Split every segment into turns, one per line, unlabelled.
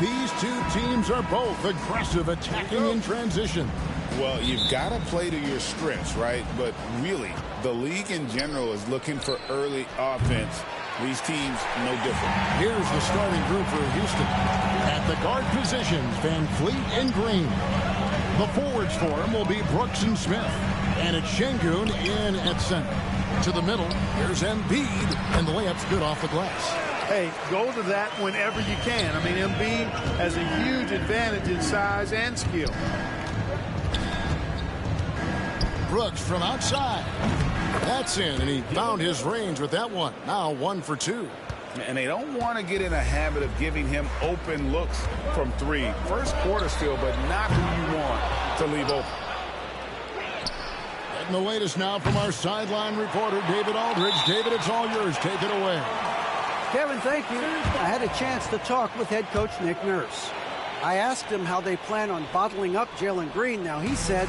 These two teams are both aggressive, attacking in transition.
Well, you've got to play to your strengths, right? But really, the league in general is looking for early offense. These teams, no different.
Here's the starting group for Houston. At the guard positions, Van Fleet and Green. The forwards for him will be Brooks and Smith. And it's Şengün in at center. To the middle, here's Embiid, and the layup's good off the glass.
Hey, go to that whenever you can. I mean, Embiid has a huge advantage in size and skill.
Brooks from outside. That's in, and he found his range with that one. Now 1 for 2.
And they don't want to get in a habit of giving him open looks from 3. First quarter still, but not who you want to leave open.
Getting the latest now from our sideline reporter, David Aldridge. David, it's all yours. Take it away.
Kevin, thank you. I had a chance to talk with head coach Nick Nurse. I asked him how they plan on bottling up Jalen Green. Now, he said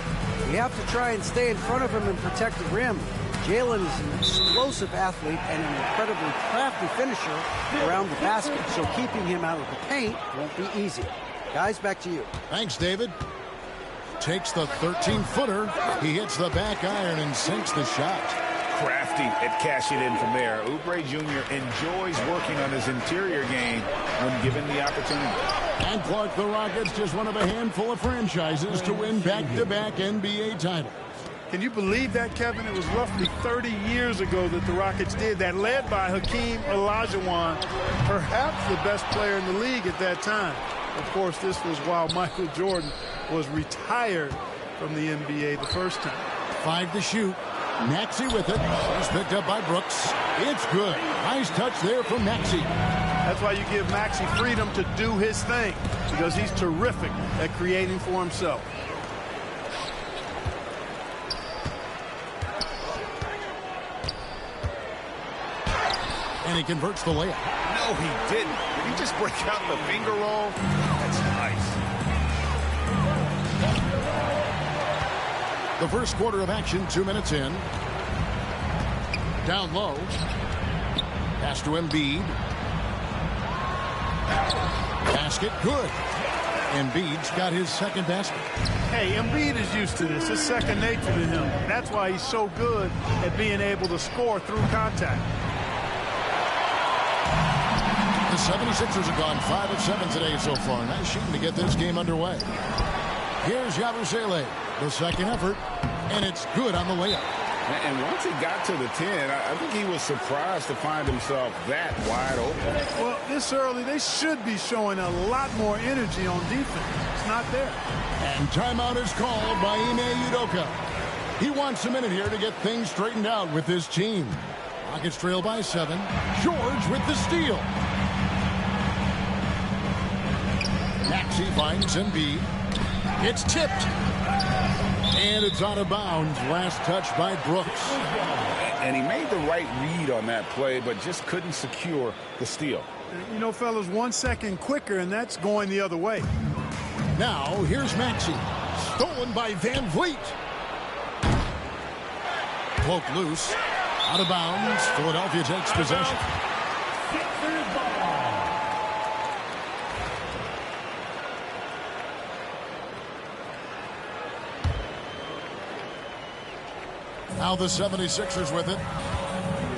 we have to try and stay in front of him and protect the rim. Jalen is an explosive athlete and an incredibly crafty finisher around the basket, so keeping him out of the paint won't be easy. Guys, back to you.
Thanks, David. Takes the 13-footer. He hits the back iron and sinks the shot.
Crafty at cashing in from there. Oubre Jr. enjoys working on his interior game when given the opportunity.
And Clark, the Rockets, just one of a handful of franchises to win back-to-back NBA titles.
Can you believe that, Kevin? It was roughly 30 years ago that the Rockets did that, led by Hakeem Olajuwon, perhaps the best player in the league at that time. Of course, this was while Michael Jordan was retired from the NBA the first time.
5 to shoot. Maxey with it. He's picked up by Brooks. It's good. Nice touch there from Maxey.
That's why you give Maxey freedom to do his thing, because he's terrific at creating for himself.
And he converts the layup.
No, he didn't. Did he just break out the finger roll? That's nice.
The first quarter of action, 2 minutes in. Down low. Pass to Embiid. Basket, good. Embiid's got his second basket.
Hey, Embiid is used to this. It's second nature to him. That's why he's so good at being able to score through contact.
The 76ers have gone 5 of 7 today so far. Nice shooting to get this game underway. Here's Yabusele, the second effort, and it's good on the layup.
And once he got to the 10, I think he was surprised to find himself that wide open.
Well, this early, they should be showing a lot more energy on defense. It's not there.
And timeout is called by Ime Udoka. He wants a minute here to get things straightened out with his team. Rockets trail by 7. George with the steal. Maxey finds Embiid. It's tipped. And it's out of bounds. Last touch by Brooks.
And he made the right read on that play, but just couldn't secure the steal.
You know, fellas, 1 second quicker, and that's going the other way.
Now, here's Maxey. Stolen by Van Vliet. Cloak loose. Out of bounds. Philadelphia takes possession. Now the 76ers with it.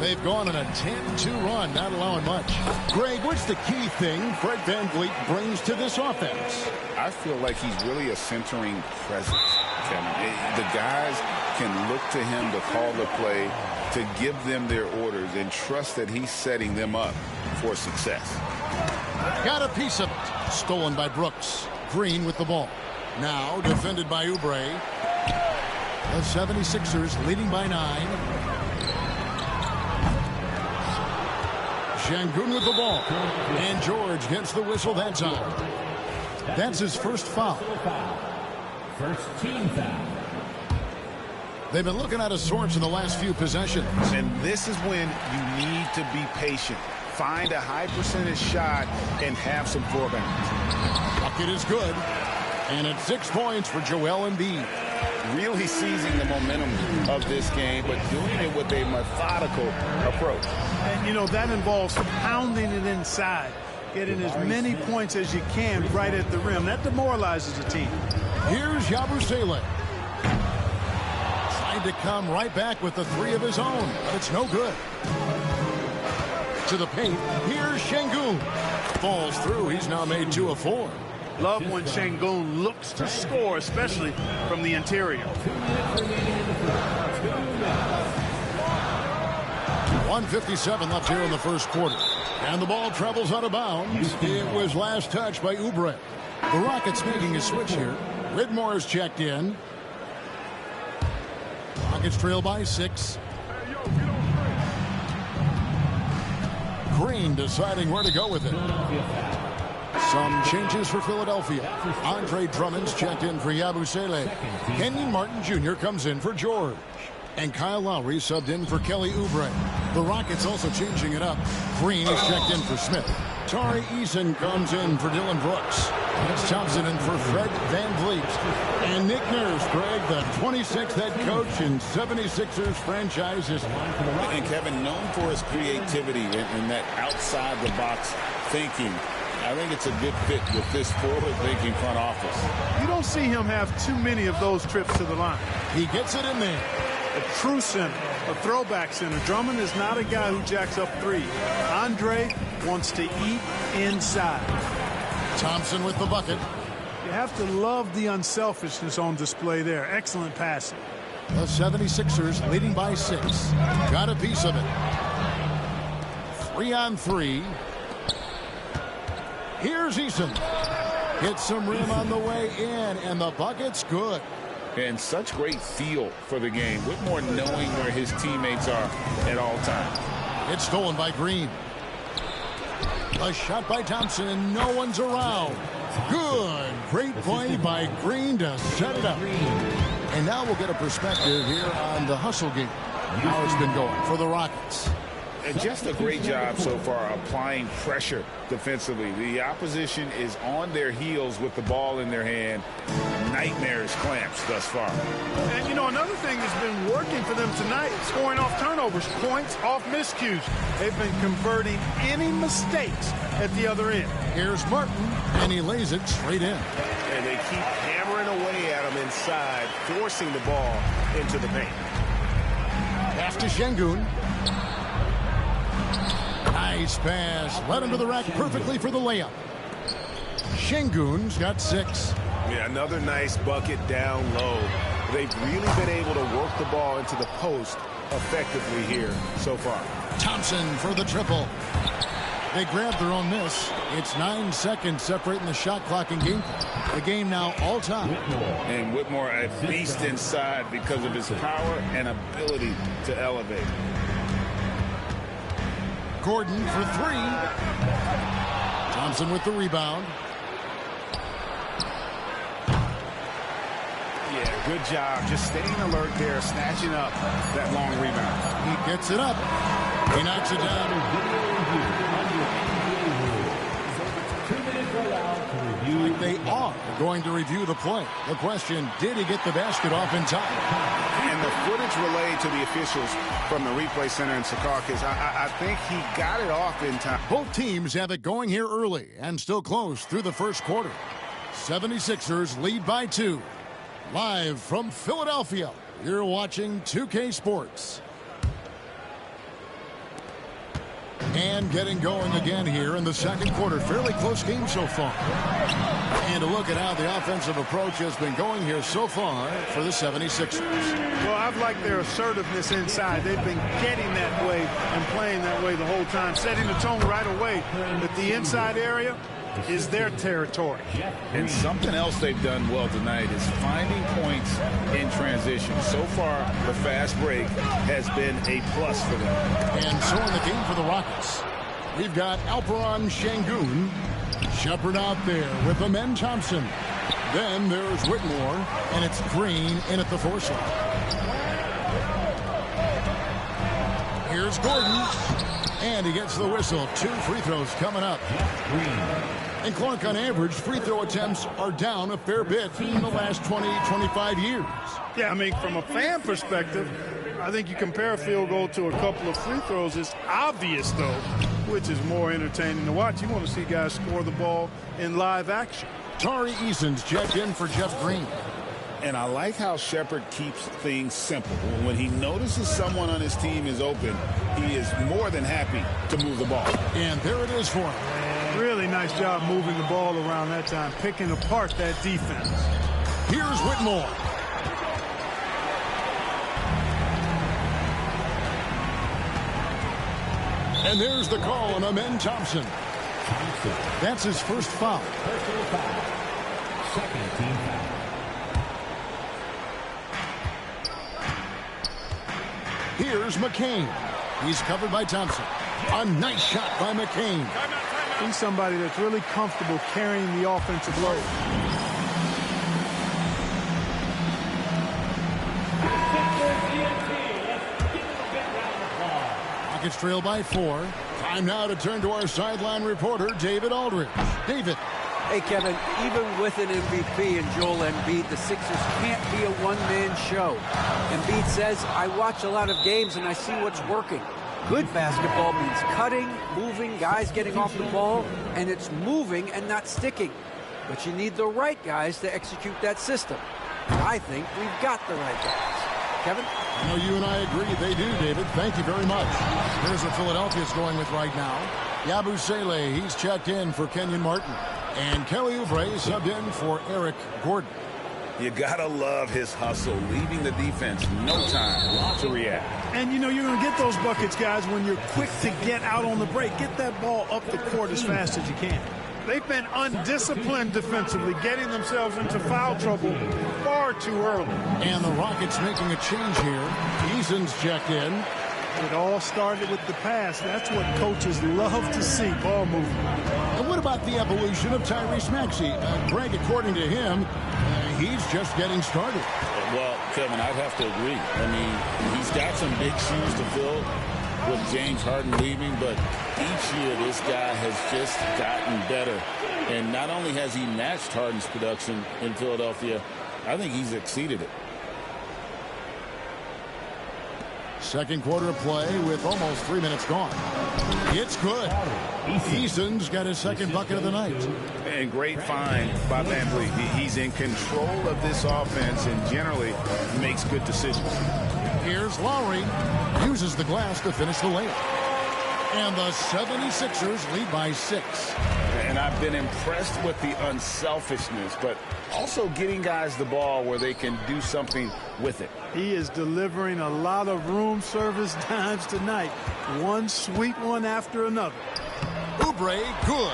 They've gone on a 10-2 run, not allowing much. Greg, what's the key thing Fred VanVleet brings to this offense?
I feel like he's really a centering presence, Kevin. The guys can look to him to call the play, to give them their orders, and trust that he's setting them up for success.
Got a piece of it. Stolen by Brooks. Green with the ball. Now defended by Oubre. The 76ers leading by 9. Şengün with the ball. And George gets the whistle that time. That's his first foul.
First team foul.
They've been looking at a sorts in the last few possessions.
And this is when you need to be patient. Find a high percentage shot and have some forbearance.
Bucket is good. And it's 6 points for Joel Embiid.
Really seizing the momentum of this game, but doing it with a methodical approach.
And, you know, that involves pounding it inside. getting as many points as you can right at the rim. That demoralizes a team.
Here's Yabusele. Trying to come right back with the three of his own, but it's no good. To the paint, here's Şengün. Falls through, he's now made 2 of 4.
Love when Şengün looks to score, especially from the interior.
1:57 left here in the first quarter. And the ball travels out of bounds. It was last touched by Oubre. The Rockets making a switch here. Whitmore is checked in. Rockets trail by 6. Green deciding where to go with it. Some changes for Philadelphia. Andre Drummond's checked in for Yabusele. Kenyon Martin Jr. comes in for George. And Kyle Lowry subbed in for Kelly Oubre. The Rockets also changing it up. Green is checked in for Smith. Tari Eason comes in for Dylan Brooks. It's Thompson in for Fred VanVleet. And Nick Nurse, Greg, the 26th head coach in 76ers franchise.
And Kevin, known for his creativity and that outside-the-box thinking, I think it's a good fit with this forward-thinking front office.
You don't see him have too many of those trips to the line.
He gets it in there.
A true center, a throwback center. Drummond is not a guy who jacks up threes. Andre wants to eat inside.
Thompson with the bucket.
You have to love the unselfishness on display there. Excellent passing.
The 76ers leading by 6. Got a piece of it. 3-on-3. Here's Eason. Hits some rim on the way in, and the bucket's good.
And such great feel for the game. Whitmore knowing where his teammates are at all times.
It's stolen by Green. A shot by Thompson, and no one's around. Good. Great play by Green to set it up. And now we'll get a perspective here on the hustle game. How it's been going for the Rockets.
And just a great job so far applying pressure defensively. The opposition is on their heels with the ball in their hand. Nightmares clamps thus far.
And, you know, another thing that's been working for them tonight, scoring off turnovers, points off miscues. They've been converting any mistakes at the other end.
Here's Martin, and he lays it straight in.
And they keep hammering away at him inside, forcing the ball into the paint.
Pass to Şengün. Nice pass. Led him to the rack perfectly for the layup. Şengün's got 6.
Yeah, another nice bucket down low. They've really been able to work the ball into the post effectively here so far.
Thompson for the triple. They grab their own miss. It's 9 seconds separating the shot clock and game. The game now all time.
And Whitmore a beast inside because of his power and ability to elevate.
Gordon for 3. Thompson with the rebound.
Yeah, good job. Just staying alert there, snatching up that long rebound.
He gets it up. He knocks it down. They are going to review the play. The question, did he get the basket off in time?
And the footage relayed to the officials from the replay center in Secaucus, I think he got it off in time.
Both teams have it going here early and still close through the first quarter. 76ers lead by 2. Live from Philadelphia, you're watching 2K Sports. And getting going again here in the second quarter. Fairly close game so far. And a look at how the offensive approach has been going here so far for the 76ers.
Well, I've liked their assertiveness inside. They've been getting that way and playing that way the whole time, setting the tone right away that the inside area is their territory.
And something else they've done well tonight is finding points in transition. So far, the fast break has been a plus for them.
And so in the game for the Rockets, we've got Alperen Şengün. Shepard out there with Amen Thompson. Then there's Whitmore, and it's Green in at the 4 slot. Here's Gordon, and he gets the whistle. 2 free throws coming up. And Clark, on average, free throw attempts are down a fair bit in the last 20-25 years.
Yeah, I mean, from a fan perspective, I think you compare a field goal to a couple of free throws. It's obvious, though, which is more entertaining to watch. You want to see guys score the ball in live action.
Tari Eason's checked in for Jeff Green.
And I like how Shepherd keeps things simple. When he notices someone on his team is open, he is more than happy to move the ball.
And there it is for him.
Really nice job moving the ball around that time, picking apart that defense.
Here's Whitmore. And there's the call on Amen Thompson. That's his first foul.
Personal foul. Second team foul.
Here's McCain. He's covered by Thompson. A nice shot by McCain.
He's somebody that's really comfortable carrying the offensive load.
Rockets trail by 4. Time now to turn to our sideline reporter, David Aldridge. David.
Hey, Kevin, even with an MVP and Joel Embiid, the Sixers can't be a one-man show. Embiid says, I watch a lot of games and I see what's working. Good basketball means cutting, moving, guys getting off the ball, and it's moving and not sticking. But you need the right guys to execute that system. I think we've got the right guys. Kevin?
I know you and I agree they do, David. Thank you very much. Here's what Philadelphia's going with right now. Yabusele, he's checked in for Kenyon Martin. And Kelly Oubre subbed in for Eric Gordon.
You gotta love his hustle, leaving the defense no time to react.
And you know you're going to get those buckets, guys, when you're quick to get out on the break. Get that ball up the court as fast as you can. They've been undisciplined defensively, getting themselves into foul trouble far too early.
And the Rockets making a change here. Eason's checked in.
It all started with the pass. That's what coaches love to see, ball movement.
And what about the evolution of Tyrese Maxey? Greg, according to him, he's just getting started.
Well, Kevin, I'd have to agree. I mean, he's got some big shoes to fill with James Harden leaving, but each year this guy has just gotten better. And not only has he matched Harden's production in Philadelphia, I think he's exceeded it.
Second quarter of play with almost 3 minutes gone. It's good. Eason's got his second bucket of the night.
And great find by VanVleet. He's in control of this offense and generally makes good decisions.
Here's Lowry. Uses the glass to finish the layup. And the 76ers lead by 6.
And I've been impressed with the unselfishness, but also getting guys the ball where they can do something with it.
He is delivering a lot of room service dimes tonight. One sweet one after another.
Oubre, good.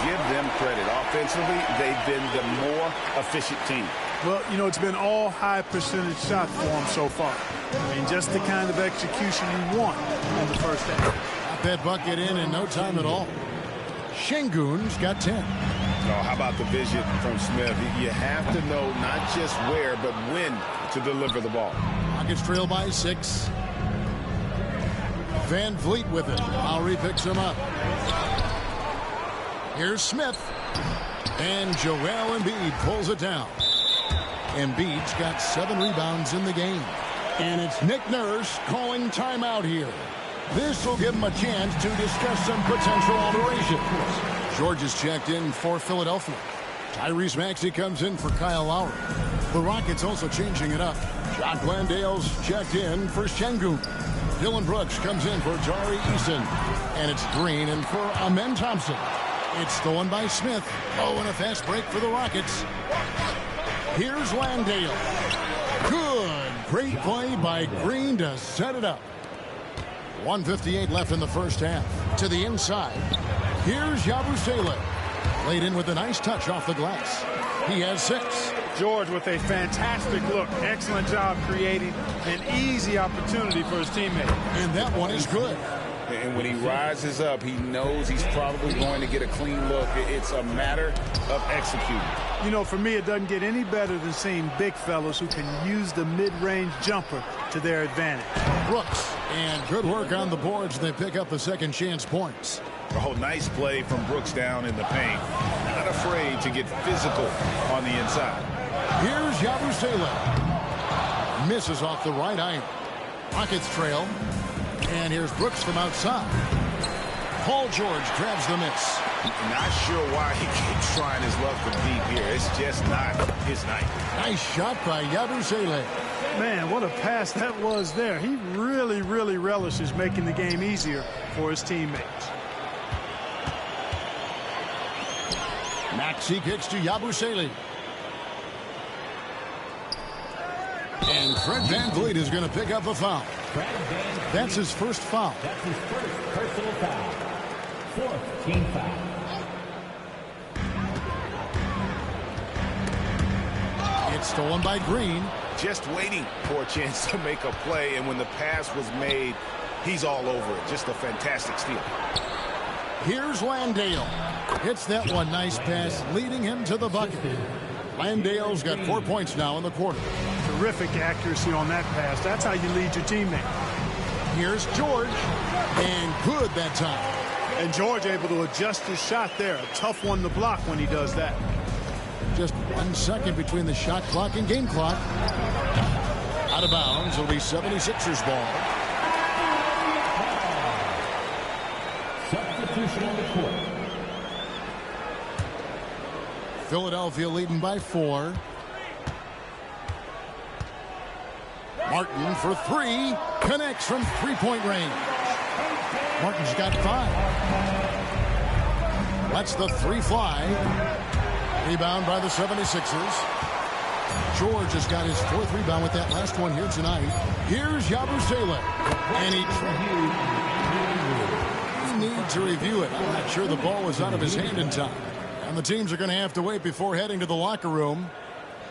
Give them credit. Offensively, they've been the more efficient team.
Well, you know, it's been all high percentage shots for them so far. I mean, just the kind of execution you want in the first half.
Got that bucket in no time at all. Şengün's got 10.
Oh, how about the vision from Smith? You have to know not just where, but when to deliver the ball.
Rockets trail by 6. VanVleet with it. Lowry picks him up. Here's Smith. And Joel Embiid pulls it down. Embiid's got 7 rebounds in the game. And it's Nick Nurse calling timeout here. This will give him a chance to discuss some potential alterations. George is checked in for Philadelphia. Tyrese Maxey comes in for Kyle Lowry. The Rockets also changing it up. John Glandale's checked in for Şengün. Dylan Brooks comes in for Tari Eason. And it's Green in for Amen Thompson. It's stolen by Smith. Oh, and a fast break for the Rockets. Here's Landale. Good. Great play by Green to set it up. 1:58 left in the first half. To the inside. Here's Yabusele. Laid in with a nice touch off the glass. He has 6.
George with a fantastic look. Excellent job creating an easy opportunity for his teammate.
And that one is good.
And when he rises up, he knows he's probably going to get a clean look. It's a matter of executing.
You know, for me, it doesn't get any better than seeing big fellas who can use the mid-range jumper to their advantage.
Brooks. And good work on the boards. They pick up the second chance points.
Oh, nice play from Brooks down in the paint. Not afraid to get physical on the inside.
Here's Yabusele. Misses off the right iron. Rockets trail. And here's Brooks from outside. Paul George grabs the miss.
Not sure why he keeps trying his luck from deep here. It's just not his night.
Nice shot by Yabusele.
Man, what a pass that was there. He really, really relishes making the game easier for his teammates.
Maxey kicks to Yabusele. And Fred VanVleet is going to pick up a foul. That's his first foul.
That's his first personal foul. Fourth team foul.
It's stolen by Green.
Just waiting for a chance to make a play, and when the pass was made, he's all over it. Just a fantastic steal.
Here's Landale. Hits that one. Nice pass, leading him to the bucket. Landale's got 4 points now in the quarter.
Terrific accuracy on that pass. That's how you lead your teammate.
Here's George. And good that time.
And George able to adjust his shot there. A tough one to block when he does that.
Just 1 second between the shot clock and game clock. Out of bounds. It'll be 76ers ball.
Substitution on the court.
Philadelphia leading by 4. Martin for 3. Connects from three-point range. Martin's got 5. Lets the 3 fly. Rebound by the 76ers. George has got his 4th rebound with that last one here tonight. Here's Yabusele. And he needs to review it. I'm not sure the ball was out of his hand in time. And the teams are going to have to wait before heading to the locker room.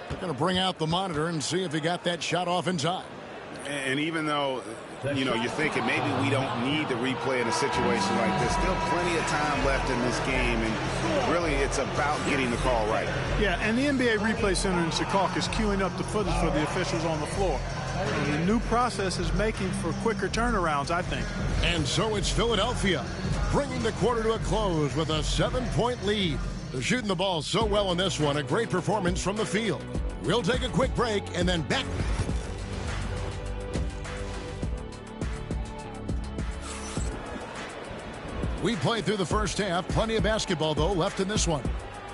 They're going to bring out the monitor and see if he got that shot off in time.
And even though, you know, you're thinking maybe we don't need to replay in a situation like this, still plenty of time left in this game, and really it's about getting the call right.
Yeah, and the NBA Replay Center in Secaucus is queuing up the footage for the officials on the floor. And the new process is making for quicker turnarounds, I think.
And so it's Philadelphia bringing the quarter to a close with a 7-point lead. They're shooting the ball so well in this one. A great performance from the field. We'll take a quick break and then back. We played through the first half. Plenty of basketball, though, left in this one.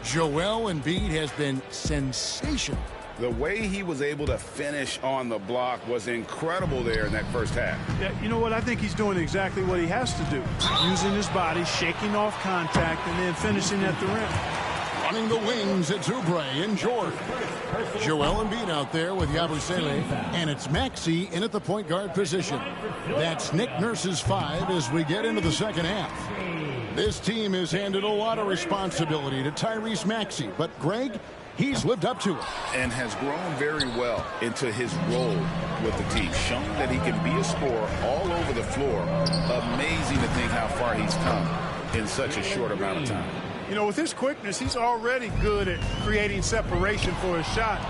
Joel Embiid has been sensational.
The way he was able to finish on the block was incredible there in that first half.
Yeah, you know what? I think he's doing exactly what he has to do. Using his body, shaking off contact, and then finishing at the rim.
Running the wings, it's Oubre and George. Joel Embiid out there with Yabusele, and it's Maxey in at the point guard position. That's Nick Nurse's 5 as we get into the second half. This team has handed a lot of responsibility to Tyrese Maxey, but Greg, he's lived up to it.
And has grown very well into his role with the team. Shown that he can be a scorer all over the floor. Amazing to think how far he's come in such a short amount of time.
You know, with his quickness, he's already good at creating separation for his shot.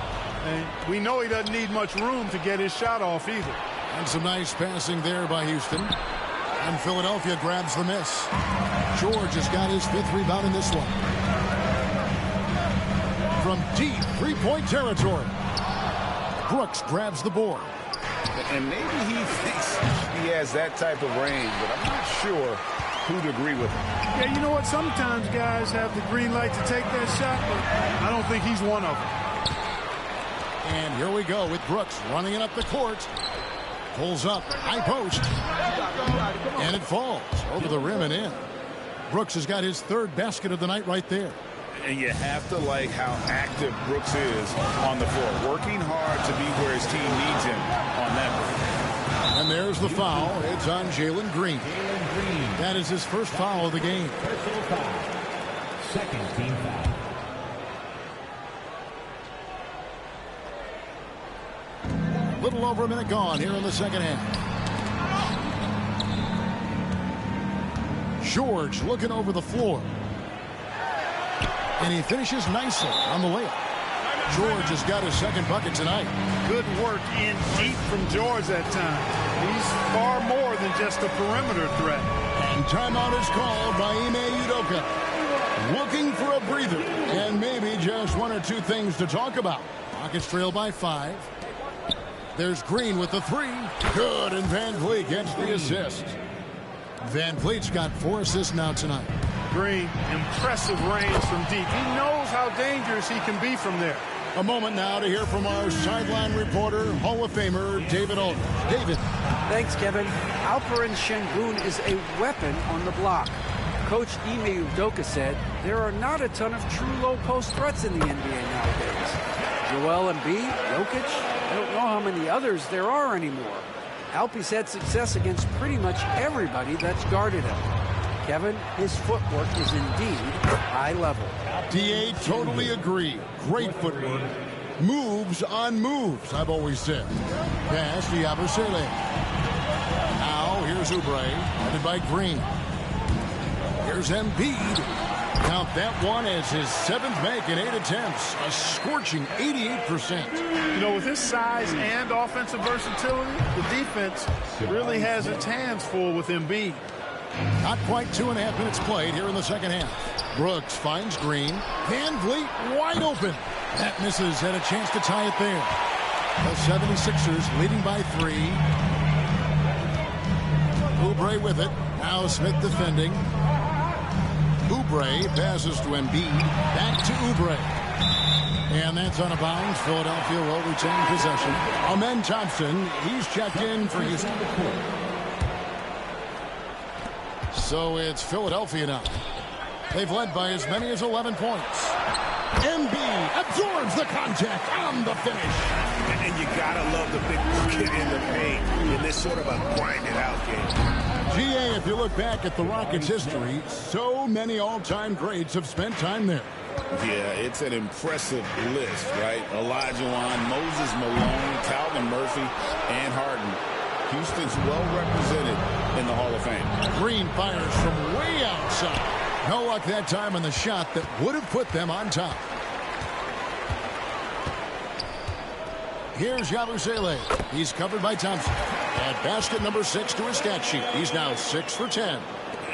And we know he doesn't need much room to get his shot off either.
And some nice passing there by Houston. And Philadelphia grabs the miss. George has got his 5th rebound in this one. From deep three-point territory, Brooks grabs the board.
And maybe he thinks he has that type of range, but I'm not sure who'd agree with him.
Yeah, you know what? Sometimes guys have the green light to take that shot, but I don't think he's one of them.
And here we go with Brooks running it up the court. Pulls up, high post. And it falls over the rim and in. Brooks has got his 3rd basket of the night right there.
And you have to like how active Brooks is on the floor. Working hard to be where his team needs him on that break.
And there's the foul. It's on Jalen Green. That is his first foul of the game.
Personal foul. Second team foul.
A little over a minute gone here in the second half. George looking over the floor. And he finishes nicely on the layup. George has got his 2nd bucket tonight.
Good work in deep from George that time. He's far more than just a perimeter threat.
And timeout is called by Ime Udoka. Looking for a breather and maybe just 1 or 2 things to talk about. Rockets trail by 5. There's Green with the 3. Good, and VanVleet gets the assist. Van Vliet's got 4 assists now tonight.
Green, impressive range from deep. He knows how dangerous he can be from there.
A moment now to hear from our sideline reporter, Hall of Famer David Aldridge. David.
Thanks, Kevin. Alperen Sengun is a weapon on the block. Coach Ime Udoka said there are not a ton of true low-post threats in the NBA nowadays. Joel Embiid, Jokic, I don't know how many others there are anymore. Alpe's had success against pretty much everybody that's guarded him. Kevin, his footwork is indeed high level.
DA, totally agree. Great footwork. Moves on moves, I've always said. Pass to Yabusele. Now, here's Oubre, headed by Green. Here's Embiid. Count that one as his 7th make in 8 attempts. A scorching 88%.
You know, with his size and offensive versatility, the defense really has its hands full with Embiid.
Not quite 2.5 minutes played here in the second half. Brooks finds Green. Van Vliet wide open. That misses, had a chance to tie it there. The 76ers leading by 3. Oubre with it. Now Smith defending. Oubre passes to Embiid. Back to Oubre. And that's out of bounds. Philadelphia will retain possession. Amen Thompson, he's checked in for Houston. So it's Philadelphia now. They've led by as many as 11 points. Embiid absorbs the contact on the finish.
And you gotta love the big bucket in the paint in this sort of a grinded-out game.
GA, if you look back at the Rockets' history, so many all-time greats have spent time there.
Yeah, it's an impressive list, right? Olajuwon, Moses Malone, Calvin Murphy, and Harden. Houston's well represented in the Hall of Fame.
Green fires from way outside. No luck that time on the shot that would have put them on top. Here's Yabusele. He's covered by Thompson. At basket number 6 to his stat sheet. He's now 6 for 10.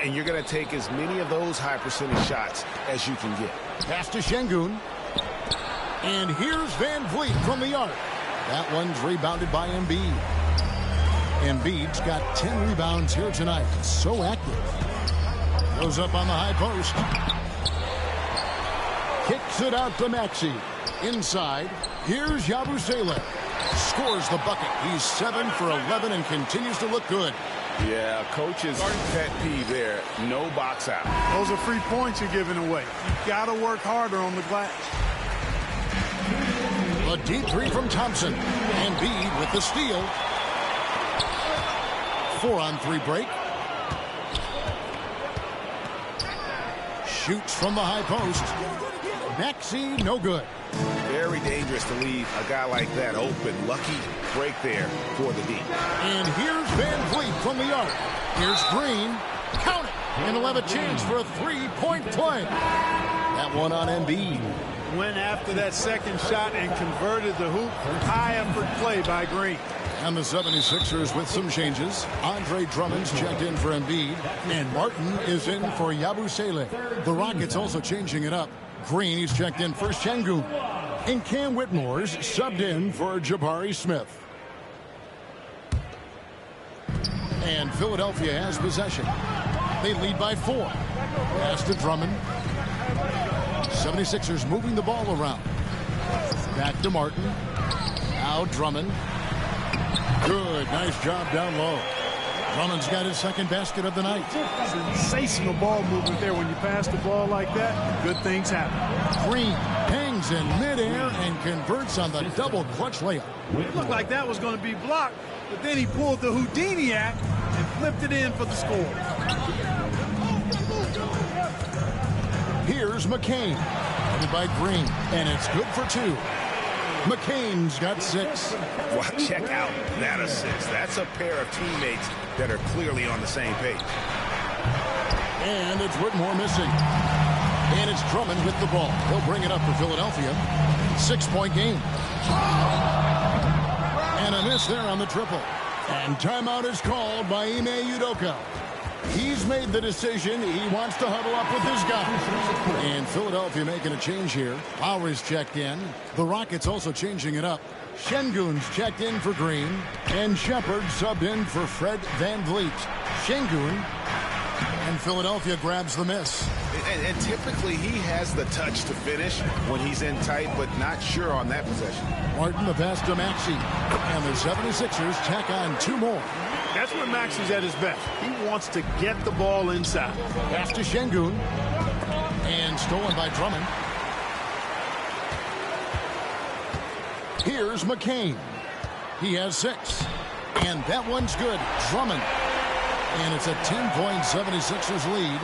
And you're going to take as many of those high percentage shots as you can get.
Pass to Sengun. And here's Van Vliet from the arc. That one's rebounded by Embiid. Embiid's got 10 rebounds here tonight. So active. Goes up on the high post. Kicks it out to Maxey. Inside. Here's Yabusele. Scores the bucket. He's 7 for 11 and continues to look good.
Yeah, coach's pet peeve there. No box out.
Those are free points you're giving away. You've got to work harder on the glass.
A deep 3 from Thompson. Embiid with the steal. 4-on-3 break. Shoots from the high post. Maxey, no good.
Very dangerous to leave a guy like that open. Lucky break there for the D.
And here's Van Vliet from the arc. Here's Green. Count it. And he'll have a chance for a 3-point play. That one on Embiid.
Went after that second shot and converted the hoop. High effort play by Green.
And the 76ers with some changes. Andre Drummond's checked in for Embiid. And Martin is in for Yabusele. The Rockets also changing it up. Green, he's checked in for Sengun. And Cam Whitmore's subbed in for Jabari Smith. And Philadelphia has possession. They lead by 4. Pass to Drummond. 76ers moving the ball around. Back to Martin. Now Drummond. Good. Nice job down low. Drummond's got his second basket of the night.
Sensational ball movement there. When you pass the ball like that, good things happen.
Green hangs in midair and converts on the double clutch layup.
It looked like that was going to be blocked, but then he pulled the Houdini act and flipped it in for the score.
Here's McCain, headed by Green, and it's good for 2. McCain's got 6.
Wow, check out that assist. That's a pair of teammates that are clearly on the same page.
And it's Whitmore missing. And it's Drummond with the ball. He'll bring it up for Philadelphia. 6-point game. And a miss there on the triple. And timeout is called by Ime Udoka. He's made the decision. He wants to huddle up with his guys. And Philadelphia making a change here. Lowry's checked in. The Rockets also changing it up. Sengun's checked in for Green. And Shepard subbed in for Fred Van Vliet. Sengun And Philadelphia grabs the miss.
And typically he has the touch to finish when he's in tight, but not sure on that possession.
Martin, the pass to Maxey. And the 76ers tack on 2 more.
That's when Maxey's at his best. He wants to get the ball inside.
Pass to Şengün. And stolen by Drummond. Here's McCain. He has 6. And that one's good. Drummond. And it's a 10-point 76ers lead.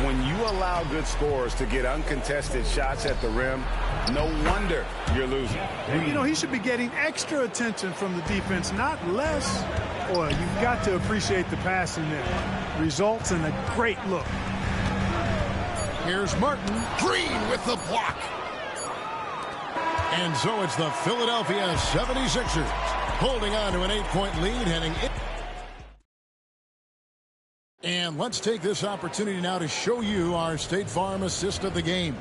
When you allow good scorers to get uncontested shots at the rim, no wonder you're losing.
You know, he should be getting extra attention from the defense, not less. Boy, you've got to appreciate the passing there. Results in a great look.
Here's Martin. Green with the block. And so it's the Philadelphia 76ers holding on to an 8-point lead heading in. And let's take this opportunity now to show you our State Farm assist of the game.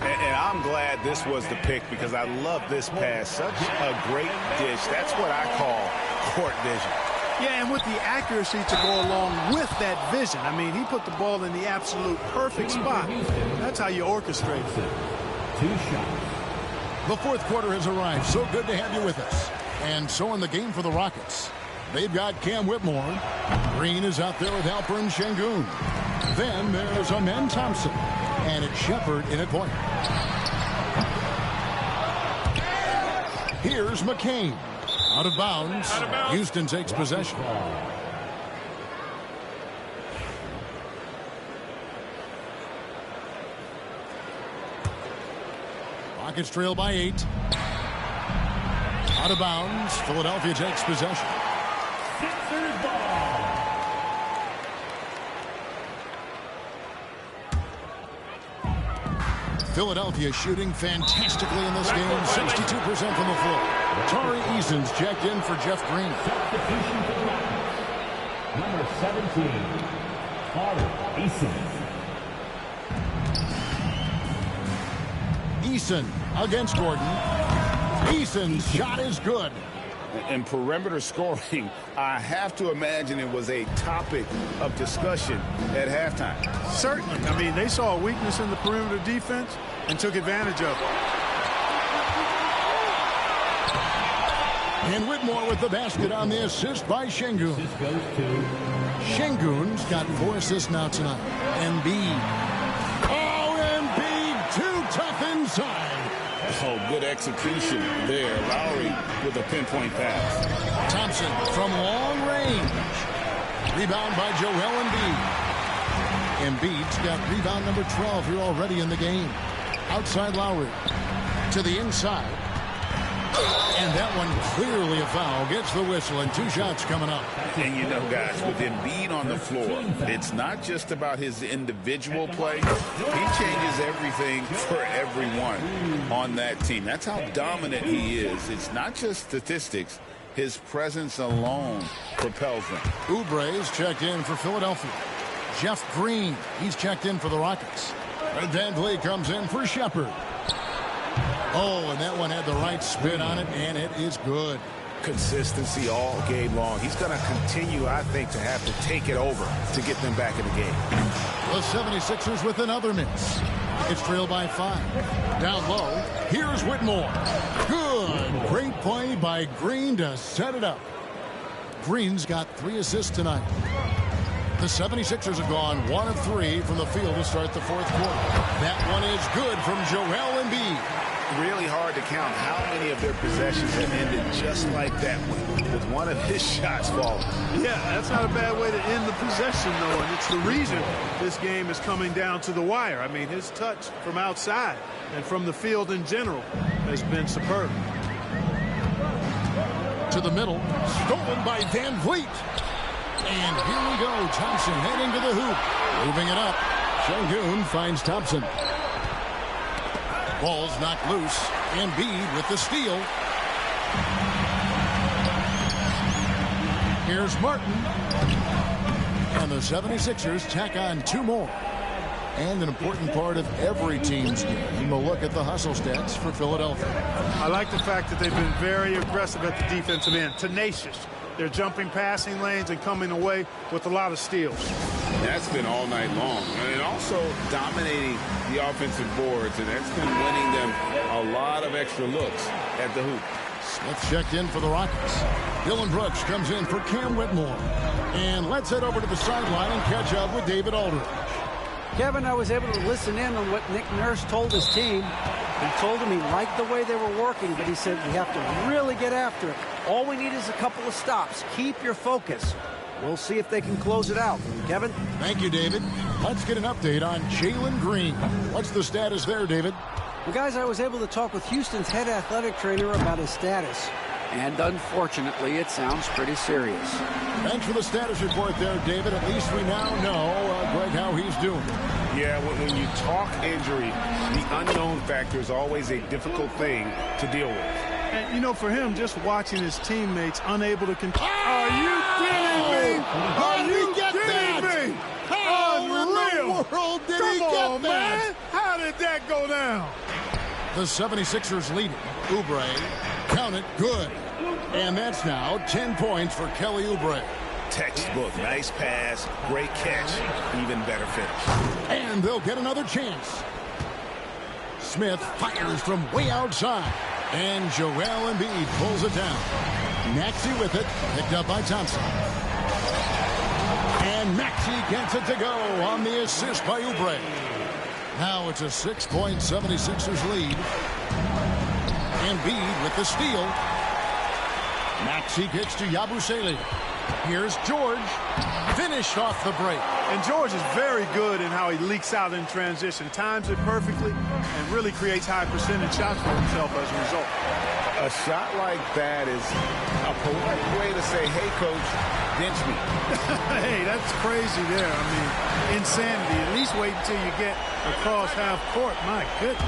And I'm glad this was the pick because I love this pass. Such a great dish. That's what I call court vision.
Yeah, and with the accuracy to go along with that vision. I mean, he put the ball in the absolute perfect spot. That's how you orchestrate it.
2 shots.
The fourth quarter has arrived. So good to have you with us. And so in the game for the Rockets, they've got Cam Whitmore. Green is out there with Alperen Şengün. Then there's Amen Thompson. And it's Shepherd in at point. Here's McCain. Out of bounds. Houston takes possession. Rockets trail by 8. Out of bounds. Philadelphia takes possession.
Sixers ball.
Philadelphia shooting fantastically in this game. 62% from the floor. Tari Eason's checked in for Jeff Green.
Substitution for the Rockets. Number 17, Tari Eason.
Eason against Gordon. Eason's shot is good.
And perimeter scoring, I have to imagine it was a topic of discussion at halftime.
Certainly. I mean, they saw a weakness in the perimeter defense and took advantage of it.
And Whitmore with the basket on the assist by Şengün.
This goes to
Şengün's got 4 assists now tonight. Embiid. Oh, Embiid too tough inside.
Oh, good execution there. Lowry with a pinpoint pass.
Thompson from long range. Rebound by Joel Embiid. Embiid's got rebound number 12 here already in the game. Outside Lowry. To the inside. And that one clearly a foul. Gets the whistle and 2 shots coming up.
And you know, guys, with Embiid on the floor, it's not just about his individual play. He changes everything for everyone on that team. That's how dominant he is. It's not just statistics. His presence alone propels them.
Oubre's checked in for Philadelphia. Jeff Green, he's checked in for the Rockets. Red Van Vliet comes in for Shepherd. Oh, and that one had the right spin on it, and it is good.
Consistency all game long. He's going to continue, I think, to have to take it over to get them back in the game.
The 76ers with another miss. It's trailed by 5. Down low, here's Whitmore. Good. Great play by Green to set it up. Green's got 3 assists tonight. The 76ers have gone 1 of 3 from the field to start the fourth quarter. That one is good from Joel Embiid.
Really hard to count how many of their possessions have ended just like that one, with one of his shots falling.
Yeah, that's not a bad way to end the possession, though, and it's the reason this game is coming down to the wire. I mean, his touch from outside and from the field in general has been superb.
To the middle, stolen by Van Vliet. And here we go, Thompson heading to the hoop. Moving it up, Şengün finds Thompson. Ball's knocked loose. Embiid with the steal. Here's Martin. And the 76ers tack on 2 more. And an important part of every team's game, a look at the hustle stats for Philadelphia.
I like the fact that they've been very aggressive at the defensive end, tenacious. They're jumping passing lanes and coming away with a lot of steals.
That's been all night long. And also dominating the offensive boards, and that's been winning them a lot of extra looks at the hoop.
Smith checked in for the Rockets. Dylan Brooks comes in for Cam Whitmore. And let's head over to the sideline and catch up with David Aldridge.
Kevin, I was able to listen in on what Nick Nurse told his team. He told them he liked the way they were working, but he said we have to really get after it. All we need is a couple of stops. Keep your focus. We'll see if they can close it out. Kevin?
Thank you, David. Let's get an update on Jalen Green. What's the status there, David?
Well, guys, I was able to talk with Houston's head athletic trainer about his status. And unfortunately, it sounds pretty serious.
Thanks for the status report there, David. At least we now know, Greg, how he's doing.
Yeah, when you talk injury, the unknown factor is always a difficult thing to deal with.
And, you know, for him, just watching his teammates unable to control. Are you kidding me?
How did he get that? How in the world did he get that?
Man. How did that go down?
The 76ers lead it. Oubre, count it, good. And that's now 10 points for Kelly Oubre.
Textbook, nice pass, great catch, even better finish.
And they'll get another chance. Smith fires from way outside. And Joel Embiid pulls it down. Maxey with it, picked up by Thompson. And Maxey gets it to go on the assist by Oubre. Now it's a 6-point 76ers lead. Embiid with the steal. Maxey gets to Yabusele. Here's George. Finished off the break.
And George is very good in how he leaks out in transition. Times it perfectly and really creates high percentage shots for himself as a result.
A shot like that is a polite way to say, hey, coach, bench me.
Hey, that's crazy there. I mean, insanity. At least wait until you get across half court. My goodness.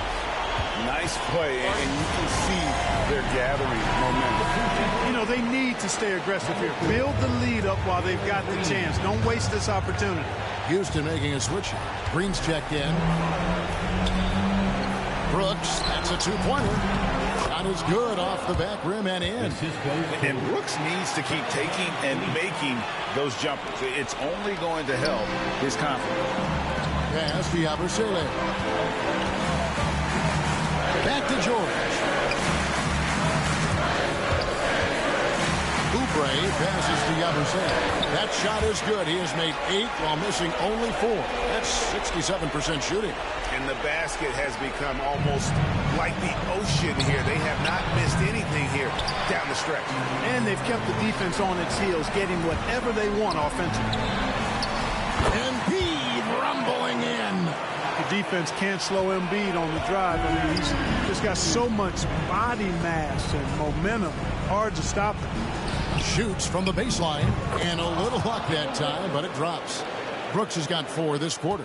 Nice play, and you can see they're gathering momentum.
You know, they need to stay aggressive here. Build the lead up while they've got the chance. Don't waste this opportunity.
Houston making a switch. Green's checked in. Brooks, that's a two-pointer. Shot is good off the back rim and in.
And Brooks needs to keep taking and making those jumpers. It's only going to help his confidence.
Pass to Yabusele. Back to George. Oubre passes to Yabusele. That shot is good. He has made 8 while missing only 4. That's 67% shooting.
And the basket has become almost like the ocean here. They have not missed anything here down the stretch.
And they've kept the defense on its heels, getting whatever they want offensively.
Embiid rumbling in.
The defense can't slow Embiid on the drive. I mean, he's just got so much body mass and momentum. Hard to stop him.
Shoots from the baseline. And a little luck that time, but it drops. Brooks has got 4 this quarter.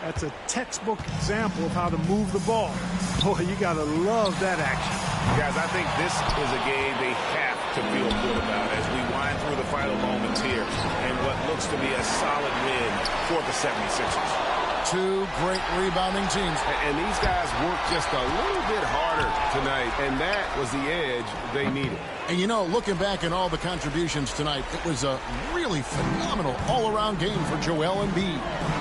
That's a textbook example of how to move the ball. Boy, you got to love that action.
Guys, I think this is a game they have to feel good about as we wind through the final moments here and what looks to be a solid win for the 76ers.
2 great rebounding teams.
And these guys worked just a little bit harder tonight, and that was the edge they needed.
And, you know, looking back at all the contributions tonight, it was a really phenomenal all-around game for Joel Embiid.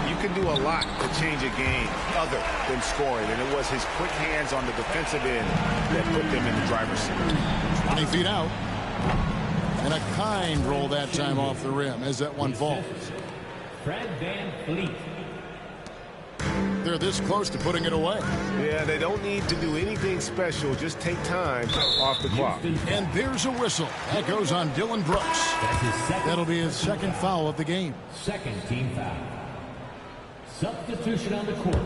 You can do a lot to change a game other than scoring, and it was his quick hands on the defensive end that put them in the driver's seat.
20 feet out. And a kind roll that time off the rim as that one falls.
Fred VanVleet.
They're this close to putting it away.
Yeah, they don't need to do anything special. Just take time off the clock.
And there's a whistle. That goes on Dylan Brooks.
That's his second.
That'll be his second foul of the game.
Second team foul. Substitution on the court.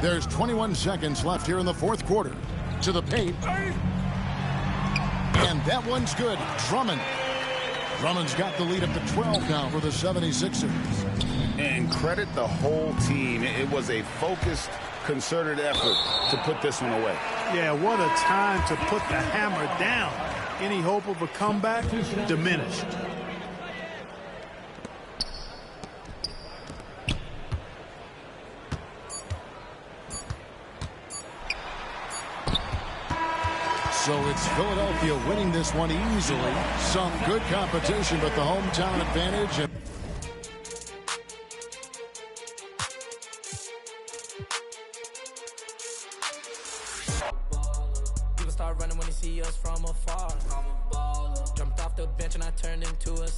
There's 21 seconds left here in the fourth quarter. To the paint. And that one's good. Drummond. Drummond's got the lead up to 12 now for the 76ers.
And credit the whole team. It was a focused, concerted effort to put this one away.
Yeah, what a time to put the hammer down. Any hope of a comeback? Diminished.
So it's Philadelphia winning this one easily. Some good competition, but the hometown advantage.
People start running when they see us from afar. Jumped off the bench and I turned into a